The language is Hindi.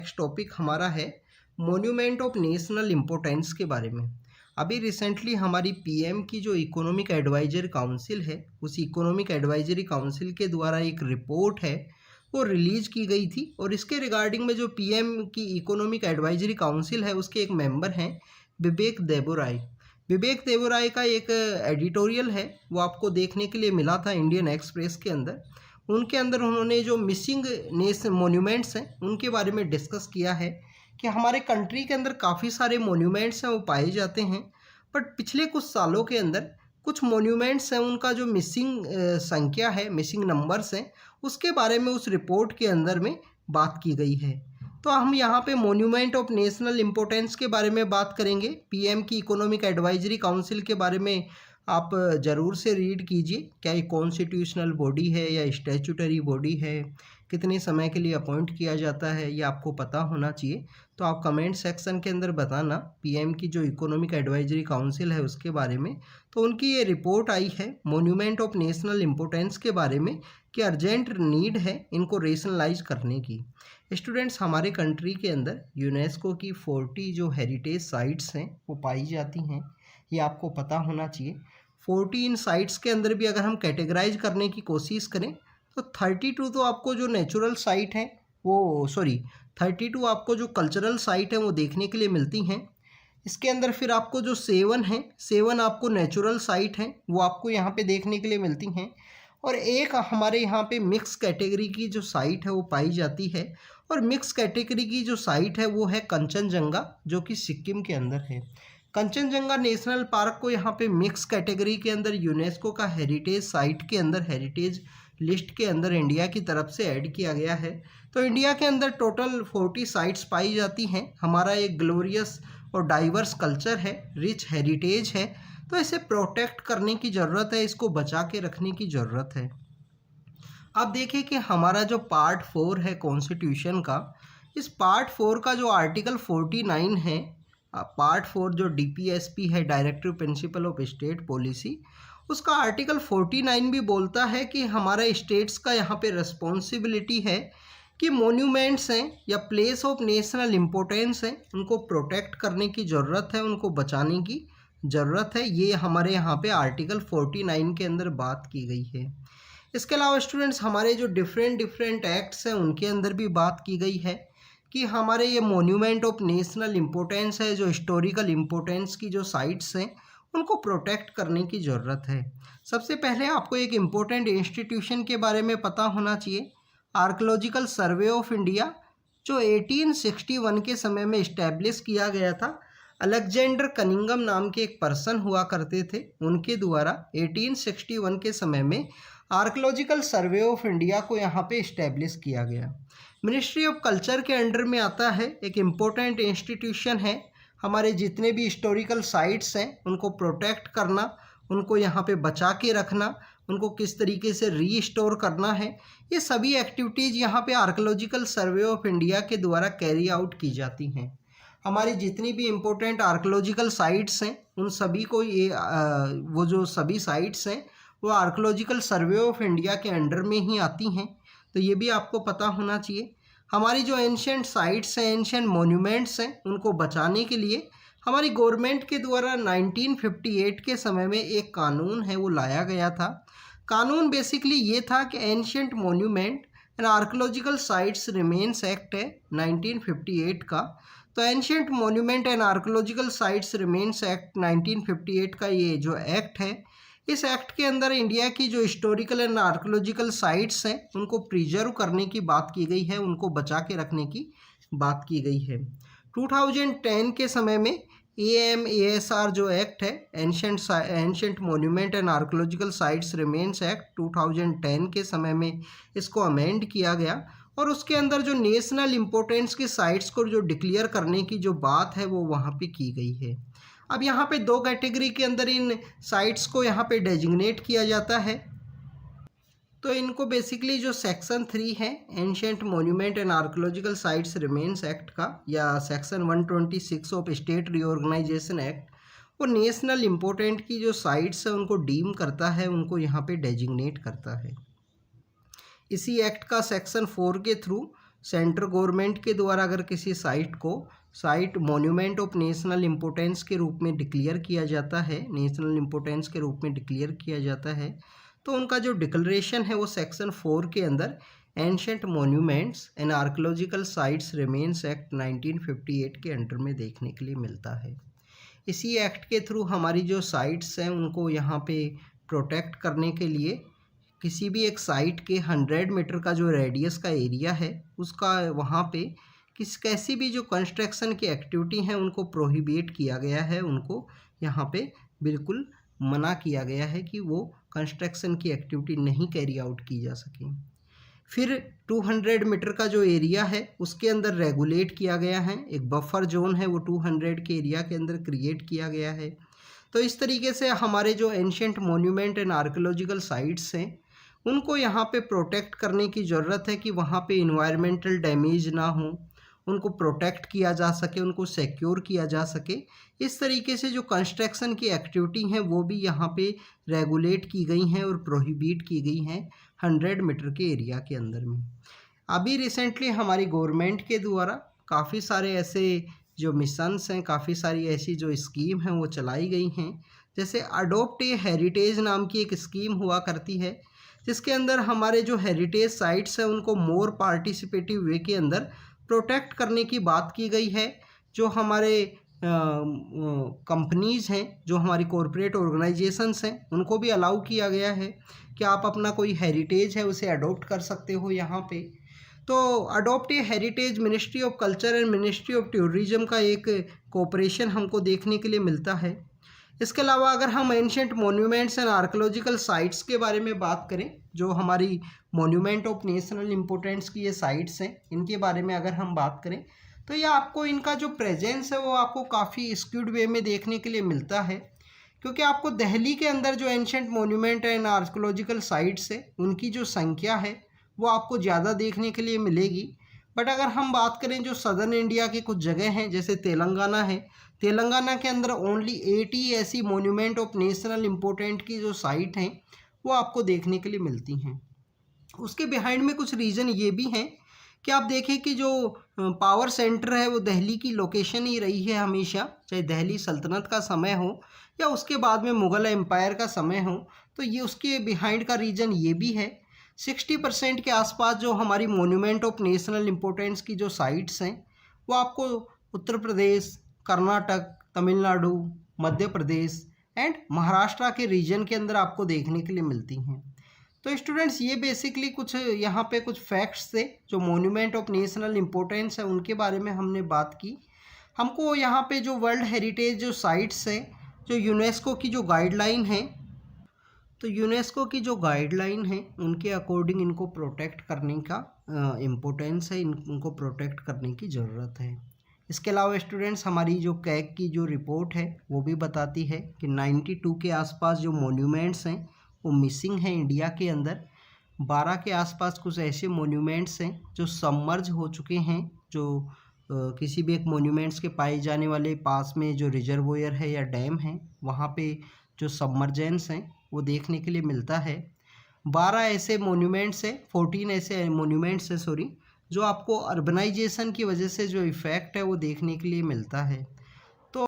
नेक्स्ट टॉपिक हमारा है मोन्यूमेंट ऑफ नेशनल इम्पोर्टेंस के बारे में। अभी रिसेंटली हमारी पीएम की जो इकोनॉमिक एडवाइजरी काउंसिल है, उस इकोनॉमिक एडवाइजरी काउंसिल के द्वारा एक रिपोर्ट है वो रिलीज की गई थी। और इसके रिगार्डिंग में जो पीएम की इकोनॉमिक एडवाइजरी काउंसिल है उसके एक मेंबर हैं विवेक देबोराय। विवेक देबोराय का एक एडिटोरियल है वो आपको देखने के लिए मिला था इंडियन एक्सप्रेस के अंदर। उनके अंदर उन्होंने जो मिसिंग मोन्यूमेंट्स हैं उनके बारे में डिस्कस किया है कि हमारे कंट्री के अंदर काफ़ी सारे मोन्यूमेंट्स हैं वो पाए जाते हैं, बट पिछले कुछ सालों के अंदर कुछ मोन्यूमेंट्स हैं उनका जो मिसिंग संख्या है, मिसिंग नंबर्स हैं, उसके बारे में उस रिपोर्ट के अंदर में बात की गई है। तो हम यहाँ पे मोन्यूमेंट ऑफ नेशनल इम्पोर्टेंस के बारे में बात करेंगे। पीएम की इकोनॉमिक एडवाइजरी काउंसिल के बारे में आप ज़रूर से रीड कीजिए, क्या ये कॉन्स्टिट्यूशनल बॉडी है या स्टैट्यूटरी बॉडी है, कितने समय के लिए अपॉइंट किया जाता है, ये आपको पता होना चाहिए। तो आप कमेंट सेक्शन के अंदर बताना पीएम की जो इकोनॉमिक एडवाइजरी काउंसिल है उसके बारे में। तो उनकी ये रिपोर्ट आई है मोन्यूमेंट ऑफ नेशनल इम्पोर्टेंस के बारे में कि अर्जेंट नीड है इनको रेशनलाइज करने की। स्टूडेंट्स, हमारे कंट्री के अंदर यूनेस्को की 40 जो हेरिटेज साइट्स हैं वो पाई जाती हैं, ये आपको पता होना चाहिए। 40 इन साइट्स के अंदर भी अगर हम कैटेगराइज करने की कोशिश करें तो 32 तो आपको जो नेचुरल साइट है वो 32 आपको जो कल्चरल साइट है वो देखने के लिए मिलती हैं। इसके अंदर फिर आपको जो 7 आपको नेचुरल साइट हैं वो आपको यहाँ पे देखने के लिए मिलती हैं। और एक हमारे यहाँ पे मिक्स कैटेगरी की जो साइट है वो पाई जाती है, और मिक्स कैटेगरी की जो साइट है वो है कंचनजंगा, जो कि सिक्किम के अंदर है। कंचनजंगा नेशनल पार्क को यहाँ पे मिक्स कैटेगरी के अंदर यूनेस्को का हेरिटेज साइट के अंदर, हेरिटेज लिस्ट के अंदर इंडिया की तरफ से ऐड किया गया है। तो इंडिया के अंदर टोटल 40 साइट्स पाई जाती हैं। हमारा एक ग्लोरियस और डाइवर्स कल्चर है, रिच हेरिटेज है, तो इसे प्रोटेक्ट करने की ज़रूरत है, इसको बचा के रखने की ज़रूरत है। अब देखिए कि हमारा जो पार्ट 4 है कॉन्स्टिट्यूशन का, इस पार्ट 4 का जो आर्टिकल 49 है, पार्ट 4 जो डीपीएसपी है, directive principle of state policy, उसका आर्टिकल 49 भी बोलता है कि हमारे स्टेट्स का यहाँ पे रिस्पॉन्सिबिलिटी है कि मोन्यूमेंट्स हैं या प्लेस ऑफ नेशनल इम्पोर्टेंस हैं उनको प्रोटेक्ट करने की ज़रूरत है, उनको बचाने की ज़रूरत है। ये हमारे यहाँ पे आर्टिकल 49 के अंदर बात की गई है। इसके अलावा स्टूडेंट्स, हमारे जो डिफरेंट एक्ट्स हैं उनके अंदर भी बात की गई है कि हमारे ये मोन्यूमेंट ऑफ नेशनल इम्पोर्टेंस है, जो हिस्टोरिकल इम्पोर्टेंस की जो साइट्स हैं उनको प्रोटेक्ट करने की ज़रूरत है। सबसे पहले आपको एक इम्पोर्टेंट इंस्टीट्यूशन के बारे में पता होना चाहिए, आर्कियोलॉजिकल सर्वे ऑफ इंडिया, जो 1861 के समय में इस्टेब्लिश किया गया था। अलेक्जेंडर कनिंगम नाम के एक पर्सन हुआ करते थे, उनके द्वारा 1861 के समय में आर्कियोलॉजिकल सर्वे ऑफ इंडिया को यहाँ पे इस्टेब्लिश किया गया। मिनिस्ट्री ऑफ कल्चर के अंडर में आता है, एक इम्पोर्टेंट इंस्टीट्यूशन है। हमारे जितने भी हिस्टोरिकल साइट्स हैं उनको प्रोटेक्ट करना, उनको यहाँ पे बचा के रखना, उनको किस तरीके से रीस्टोर करना है, ये सभी एक्टिविटीज़ यहाँ पे आर्कियोलॉजिकल सर्वे ऑफ इंडिया के द्वारा कैरी आउट की जाती हैं। हमारी जितनी भी इम्पोर्टेंट आर्कियोलॉजिकल साइट्स हैं उन सभी को ये वो जो सभी साइट्स हैं वो आर्कियोलॉजिकल सर्वे ऑफ इंडिया के अंडर में ही आती हैं। तो ये भी आपको पता होना चाहिए। हमारी जो एंशिएंट साइट्स हैं, एंशिएंट मोन्यूमेंट्स हैं, उनको बचाने के लिए हमारी गवर्नमेंट के द्वारा 1958 के समय में एक कानून है वो लाया गया था। कानून बेसिकली ये था कि ancient monument and archaeological sites remains act है 1958 का। तो ancient monument and archaeological sites remains act 1958 का ये जो एक्ट है, इस एक्ट के अंदर इंडिया की जो हिस्टोरिकल एंड आर्कियोलॉजिकल साइट्स हैं उनको प्रिजर्व करने की बात की गई है, उनको बचा के रखने की बात की गई है। 2010 के समय में AMASR जो एक्ट है, ancient monument and archaeological sites remains act 2010 के समय में इसको अमेंड किया गया, और उसके अंदर जो नेशनल इम्पोर्टेंस की साइट्स को जो डिक्लेयर करने की जो बात है वो वहाँ पे की गई है। अब यहाँ पे 2 कैटेगरी के अंदर इन साइट्स को यहाँ पे डेजिग्नेट किया जाता है। तो इनको बेसिकली जो सेक्शन 3 है ancient monument and archaeological sites remains act का, या section 126 of state reorganisation act, वो नेशनल इम्पोर्टेंट की जो साइट्स है उनको डीम करता है, उनको यहाँ पे डेजिग्नेट करता है। इसी एक्ट का सेक्शन 4 के थ्रू सेंट्रल गवर्नमेंट के द्वारा अगर किसी site monument of national importance के रूप में डिक्लेयर किया जाता है, नेशनल इम्पोर्टेंस के रूप में डिक्लेयर किया जाता है, तो उनका जो डिक्लेरेशन है वो सेक्शन 4 के अंदर ancient monuments and archaeological sites remains act 1958 के अंडर में देखने के लिए मिलता है। इसी एक्ट के थ्रू हमारी जो साइट्स हैं उनको यहाँ पे प्रोटेक्ट करने के लिए किसी भी एक साइट के 100 मीटर का जो रेडियस का एरिया है उसका वहाँ पे कैसी भी जो कंस्ट्रक्शन की एक्टिविटी हैं उनको प्रोहिबिट किया गया है, उनको यहाँ पे बिल्कुल मना किया गया है कि वो कंस्ट्रक्शन की एक्टिविटी नहीं कैरी आउट की जा सके। फिर 200 मीटर का जो एरिया है उसके अंदर रेगुलेट किया गया है, एक बफर जोन है वो 200 के एरिया के अंदर क्रिएट किया गया है। तो इस तरीके से हमारे जो ancient monument and archaeological sites हैं उनको यहाँ पे प्रोटेक्ट करने की ज़रूरत है कि वहाँ पे इन्वायरमेंटल डैमेज ना हो, उनको प्रोटेक्ट किया जा सके, उनको सिक्योर किया जा सके। इस तरीके से जो कंस्ट्रक्शन की एक्टिविटी हैं वो भी यहाँ पे रेगुलेट की गई हैं और प्रोहिबिट की गई हैं 100 मीटर के एरिया के अंदर में। अभी रिसेंटली हमारी गवर्नमेंट के द्वारा काफ़ी सारे ऐसे जो मिशंस हैं, काफ़ी सारी ऐसी जो स्कीम हैं वो चलाई गई हैं। जैसे अडोप्ट ए हेरिटेज नाम की एक स्कीम हुआ करती है जिसके अंदर हमारे जो हेरिटेज साइट्स हैं उनको मोर पार्टिसिपेटिव वे के अंदर प्रोटेक्ट करने की बात की गई है। जो हमारे कंपनीज़ हैं, जो हमारी कॉरपोरेट ऑर्गेनाइजेशंस हैं, उनको भी अलाउ किया गया है कि आप अपना कोई हेरिटेज है उसे अडॉप्ट कर सकते हो यहाँ पे। तो adopt a heritage ministry of culture and ministry of tourism का एक कोऑपरेशन हमको देखने के लिए मिलता है। इसके अलावा अगर हम ancient monuments and archaeological sites के बारे में बात करें, जो हमारी मॉन्यूमेंट ऑफ नेशनल इम्पोर्टेंस की ये साइट्स हैं, इनके बारे में अगर हम बात करें तो ये आपको इनका जो प्रेजेंस है वो आपको काफ़ी स्क्यूड वे में देखने के लिए मिलता है। क्योंकि आपको दिल्ली के अंदर जो ancient monument and archaeological sites है उनकी जो संख्या है वो आपको ज़्यादा देखने के लिए मिलेगी। बट अगर हम बात करें जो सदर्न इंडिया की कुछ जगह हैं, जैसे तेलंगाना है, तेलंगाना के अंदर ओनली 80 ऐसी मॉन्यूमेंट ऑफ नेशनल इम्पोर्टेंट की जो साइट हैं वो आपको देखने के लिए मिलती हैं। उसके बिहाइंड में कुछ रीज़न ये भी हैं कि आप देखें कि जो पावर सेंटर है वो दिल्ली की लोकेशन ही रही है हमेशा, चाहे दिल्ली सल्तनत का समय हो या उसके बाद में मुग़ल एम्पायर का समय हो। तो ये उसके बिहाइंड का रीज़न ये भी है। 60% के आसपास जो हमारी मॉन्यूमेंट ऑफ नेशनल इम्पोर्टेंस की जो साइट्स हैं वो आपको उत्तर प्रदेश, कर्नाटक, तमिलनाडु, मध्य प्रदेश एंड महाराष्ट्र के रीजन के अंदर आपको देखने के लिए मिलती हैं। तो स्टूडेंट्स ये बेसिकली कुछ यहाँ पे कुछ फैक्ट्स थे जो मॉन्यूमेंट ऑफ नेशनल इम्पोर्टेंस है उनके बारे में हमने बात की। हमको यहाँ पे जो वर्ल्ड हेरिटेज जो साइट्स हैं, जो यूनेस्को की जो गाइडलाइन है, तो यूनेस्को की जो गाइडलाइन है उनके अकॉर्डिंग इनको प्रोटेक्ट करने का इम्पोर्टेंस है, इनको प्रोटेक्ट करने की ज़रूरत है। इसके अलावा स्टूडेंट्स हमारी जो कैग की जो रिपोर्ट है वो भी बताती है कि 92 के आसपास जो मॉन्यूमेंट्स हैं वो मिसिंग हैं इंडिया के अंदर। 12 के आसपास कुछ ऐसे मॉन्यूमेंट्स हैं जो सबमर्ज हो चुके हैं, जो किसी भी एक मॉन्यूमेंट्स के पाए जाने वाले पास में जो रिजर्वोयर है या डैम है वहाँ पे जो सबमर्जेंस हैं वो देखने के लिए मिलता है। 12 ऐसे मॉन्यूमेंट्स हैं, 14 ऐसे मॉन्यूमेंट्स हैं जो आपको अर्बनाइजेशन की वजह से जो इफ़ेक्ट है वो देखने के लिए मिलता है।